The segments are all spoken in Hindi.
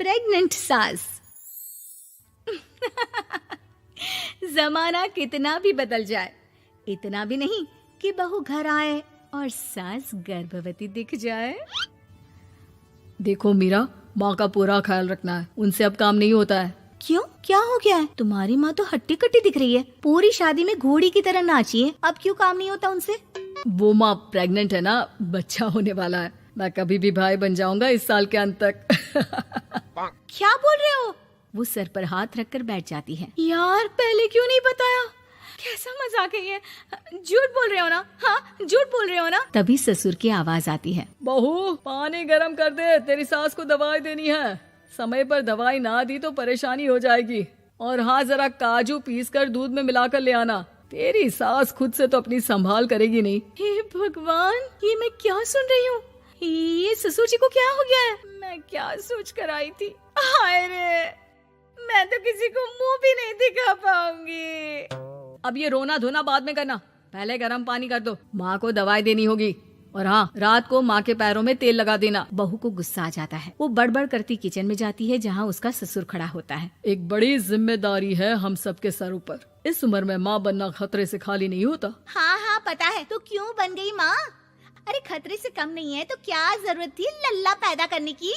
प्रेग्नेंट सास। जमाना कितना भी बदल जाए, इतना भी नहीं कि बहू घर आए और सास गर्भवती दिख जाए। देखो मीरा, माँ का पूरा ख्याल रखना है, उनसे अब काम नहीं होता है। क्यों, क्या हो गया है? तुम्हारी माँ तो हट्टी कट्टी दिख रही है, पूरी शादी में घोड़ी की तरह नाची है, अब क्यों काम नहीं होता उनसे? वो माँ प्रेग्नेंट है ना, बच्चा होने वाला है। मैं कभी भी भाई बन जाऊंगा इस साल के अंत तक। क्या बोल रहे हो? वो सर पर हाथ रखकर बैठ जाती है। यार पहले क्यों नहीं बताया? कैसा मजाक है ये? झूठ बोल रहे हो ना? हाँ, झूठ बोल रहे हो ना? तभी ससुर की आवाज आती है। बहू, पानी गरम कर दे, तेरी सास को दवाई देनी है। समय पर दवाई ना दी तो परेशानी हो जाएगी। और हाँ, जरा काजू पीस कर दूध में मिलाकर ले आना। तेरी सास खुद से तो अपनी संभाल करेगी नहीं। हे भगवान, ये मैं क्या सुन रही हूँ? ये ससुर जी को क्या हो गया है? मैं क्या सोच कर आई थी? हाय रे, मैं तो किसी को मुंह भी नहीं दिखा पाऊंगी। अब ये रोना धोना बाद में करना, पहले गर्म पानी कर दो, माँ को दवाई देनी होगी। और हाँ, रात को माँ के पैरों में तेल लगा देना। बहू को गुस्सा आ जाता है, वो बड़बड़ करती किचन में जाती है जहाँ उसका ससुर खड़ा होता है। एक बड़ी जिम्मेदारी है हम सबके सर ऊपर। इस उम्र में माँ बनना खतरे से खाली नहीं होता। हाँ हाँ पता है, तो क्यों बन गई माँ? अरे खतरे से कम नहीं है तो क्या जरूरत थी लल्ला पैदा करने की?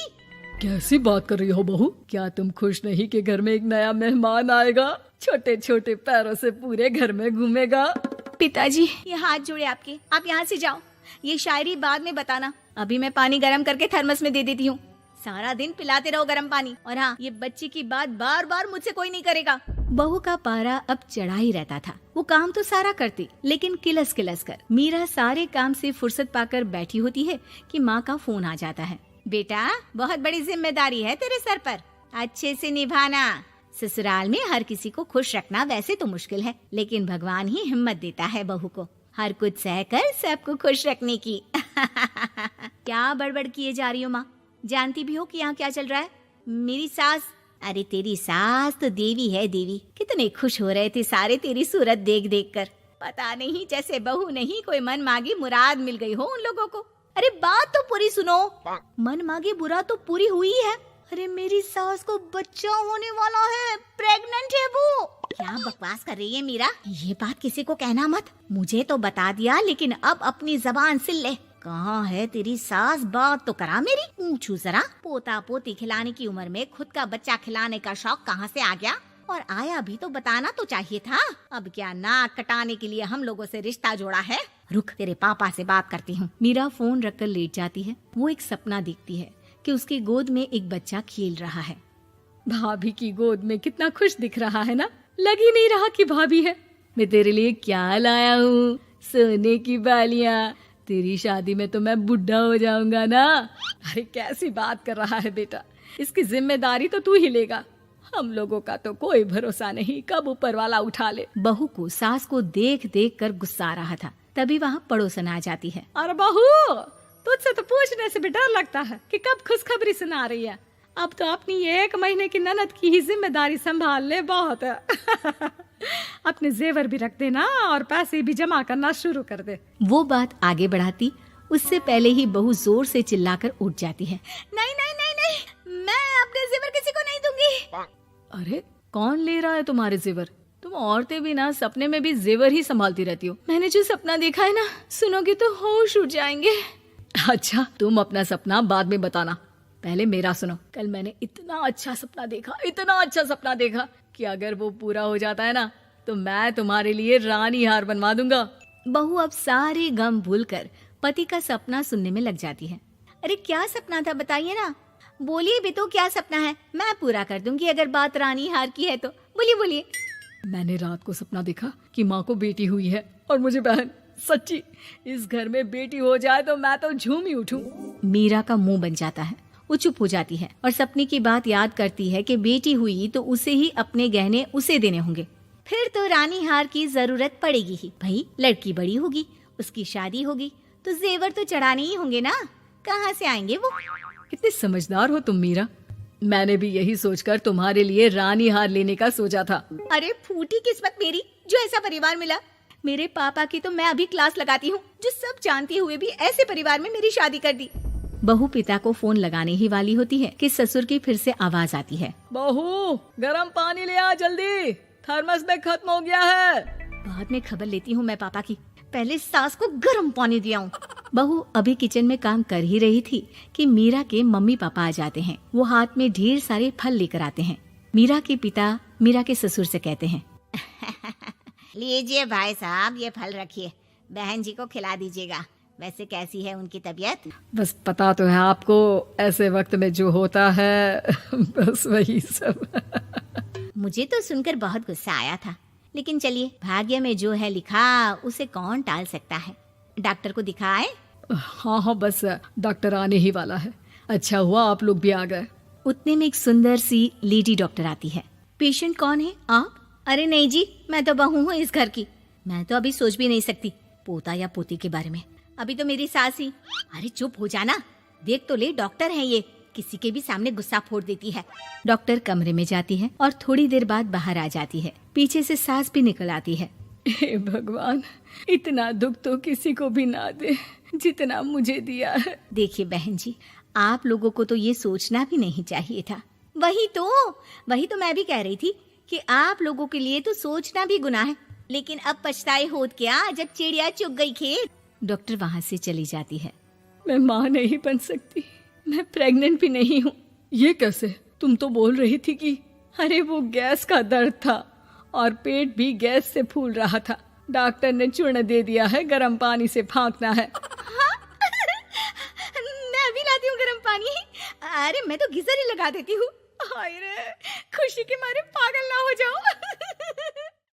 कैसी बात कर रही हो बहू? क्या तुम खुश नहीं कि घर में एक नया मेहमान आएगा, छोटे छोटे पैरों से पूरे घर में घूमेगा? पिताजी, ये हाथ जोड़े आपके, आप यहाँ से जाओ। ये शायरी बाद में बताना, अभी मैं पानी गरम करके थर्मस में दे देती हूँ। सारा दिन पिलाते रहो गरम पानी। और हाँ, ये बच्ची की बात बार बार मुझसे कोई नहीं करेगा। बहू का पारा अब चढ़ा ही रहता था। वो काम तो सारा करती, लेकिन किलस किलस कर। मीरा सारे काम से फुर्सत पाकर बैठी होती है कि माँ का फोन आ जाता है। बेटा, बहुत बड़ी जिम्मेदारी है तेरे सर पर, अच्छे से निभाना। ससुराल में हर किसी को खुश रखना वैसे तो मुश्किल है, लेकिन भगवान ही हिम्मत देता है बहू को हर कुछ सहकर सबको खुश रखने की। क्या बड़बड़ किए जा रही हो माँ? जानती भी हो कि यहाँ क्या चल रहा है? मेरी सास, अरे तेरी सास तो देवी है देवी। कितने खुश हो रहे थे सारे तेरी सूरत देख देख कर। पता नहीं जैसे बहू नहीं कोई मन मांगी मुराद मिल गई हो उन लोगों को। अरे बात तो पूरी सुनो। मन मांगी बुरा तो पूरी हुई है। अरे मेरी सास को बच्चा होने वाला है, प्रेग्नेंट है वो। क्या बकवास कर रही है मीरा? ये बात किसी को कहना मत। मुझे तो बता दिया, लेकिन अब अपनी जबान सिल ले। कहाँ है तेरी सास? बात तो करा मेरी। पूछू जरा, पोता पोती खिलाने की उम्र में खुद का बच्चा खिलाने का शौक कहाँ से आ गया? और आया भी तो बताना तो चाहिए था। अब क्या नाक कटाने के लिए हम लोगों से रिश्ता जोड़ा है? रुक, तेरे पापा से बात करती हूँ। मीरा फोन रखकर लेट जाती है। वो एक सपना देखती है कि उसकी गोद में एक बच्चा खेल रहा है। भाभी की गोद में कितना खुश दिख रहा है ना, लग ही नहीं रहा कि भाभी है। मैं तेरे लिए क्या लाया हूँ, सोने की बालियाँ। तेरी शादी में तो मैं बुढ़ा हो जाऊंगा ना। अरे कैसी बात कर रहा है बेटा, इसकी जिम्मेदारी तो तू ही लेगा। हम लोगों का तो कोई भरोसा नहीं, कब ऊपर वाला उठा ले। बहू को सास को देख देख कर गुस्सा आ रहा था। तभी वहाँ पड़ोसन आ जाती है। अरे बहू, तुझसे तो पूछने से भी डर लगता है कि कब खुशखबरी सुना रही है। अब तो अपनी 1 महीने की ननद की ही जिम्मेदारी संभाल ले, बहुत है। अपने जेवर भी रख देना और पैसे भी जमा करना शुरू कर दे। वो बात आगे बढ़ाती उससे पहले ही बहू जोर से चिल्लाकर उठ जाती है। नहीं नहीं नहीं नहीं, मैं अपने जेवर किसी को नहीं दूंगी। अरे कौन ले रहा है तुम्हारे जेवर? तुम औरतें भी ना सपने में भी जेवर ही संभालती रहती हो। मैंने जो सपना देखा है ना, सुनोगे तो होश उड़ जाएंगे। अच्छा, तुम अपना सपना बाद में बताना, पहले मेरा सुनो। कल मैंने इतना अच्छा सपना देखा कि अगर वो पूरा हो जाता है ना तो मैं तुम्हारे लिए रानी हार बनवा दूंगा। बहू अब सारे गम भूलकर पति का सपना सुनने में लग जाती है। अरे क्या सपना था बताइए ना, बोलिए भी तो, क्या सपना है? मैं पूरा कर दूंगी अगर बात रानी हार की है तो। बोलिए बोलिए। मैंने रात को सपना देखा कि माँ को बेटी हुई है और मुझे बहन। सच्ची, इस घर में बेटी हो जाए तो मैं तो झूम ही उठूं। मीरा का मुंह बन जाता है। वो चुप हो जाती है और सपने की बात याद करती है कि बेटी हुई तो उसे ही अपने गहने उसे देने होंगे। फिर तो रानी हार की जरूरत पड़ेगी ही। भाई लड़की बड़ी होगी, उसकी शादी होगी तो जेवर तो चढ़ाने ही होंगे ना, कहाँ से आएंगे वो? कितनी समझदार हो तुम मीरा। मैंने भी यही सोचकर तुम्हारे लिए रानी हार लेने का सोचा था। अरे फूटी किस्मत मेरी जो ऐसा परिवार मिला। मेरे पापा की तो मैं अभी क्लास लगाती हूँ, जो सब जानते हुए भी ऐसे परिवार में मेरी शादी कर दी। बहू पिता को फोन लगाने ही वाली होती है कि ससुर की फिर से आवाज आती है। बहू गर्म पानी ले आ जल्दी, थर्मस में खत्म हो गया है। बाद में खबर लेती हूँ मैं पापा की, पहले सास को गर्म पानी दिया हूँ। बहू अभी किचन में काम कर ही रही थी कि मीरा के मम्मी पापा आ जाते हैं। वो हाथ में ढेर सारे फल लेकर आते हैं। मीरा के पिता मीरा के ससुर से कहते हैं, लीजिए भाई साहब, ये फल रखिए, बहन जी को खिला दीजिएगा। वैसे कैसी है उनकी तबीयत? बस पता तो है आपको, ऐसे वक्त में जो होता है बस वही सब। मुझे तो सुनकर बहुत गुस्सा आया था, लेकिन चलिए, भाग्य में जो है लिखा उसे कौन टाल सकता है। डॉक्टर को दिखाए? हाँ, बस डॉक्टर आने ही वाला है। अच्छा हुआ आप लोग भी आ गए। उतने में एक सुंदर सी लेडी डॉक्टर आती है। पेशेंट कौन है आप? अरे नहीं जी, मैं तो बहू हूँ इस घर की। मैं तो अभी सोच भी नहीं सकती पोता या पोती के बारे में। अभी तो मेरी सास ही। अरे चुप हो जाना, देख तो ले, डॉक्टर है ये, किसी के भी सामने गुस्सा फोड़ देती है। डॉक्टर कमरे में जाती है और थोड़ी देर बाद बाहर आ जाती है। पीछे से सास भी निकल आती है। हे भगवान, इतना दुख तो किसी को भी ना दे जितना मुझे दिया है। देखिए बहन जी, आप लोगों को तो ये सोचना भी नहीं चाहिए था। वही तो मैं भी कह रही थी कि आप लोगों के लिए तो सोचना भी गुनाह है, लेकिन अब पछताए होत क्या जब चिड़िया चुग गई खेत। डॉक्टर वहाँ से चली जाती है। मैं माँ नहीं बन सकती, मैं प्रेग्नेंट भी नहीं हूँ। ये कैसे? तुम तो बोल रही थी कि अरे वो गैस का दर्द था और पेट भी गैस से फूल रहा था। डॉक्टर ने चूर्ण दे दिया है, गर्म पानी से फांकना है। मैं अभी लाती हूँ गर्म पानी। अरे मैं तो गीजर ही लगा देती हूँ। हाय रे, खुशी के मारे पागल ना हो जाओ।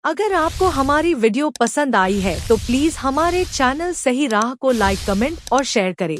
अगर आपको हमारी वीडियो पसंद आई है तो प्लीज हमारे चैनल सही राह को लाइक, कमेंट और शेयर करें।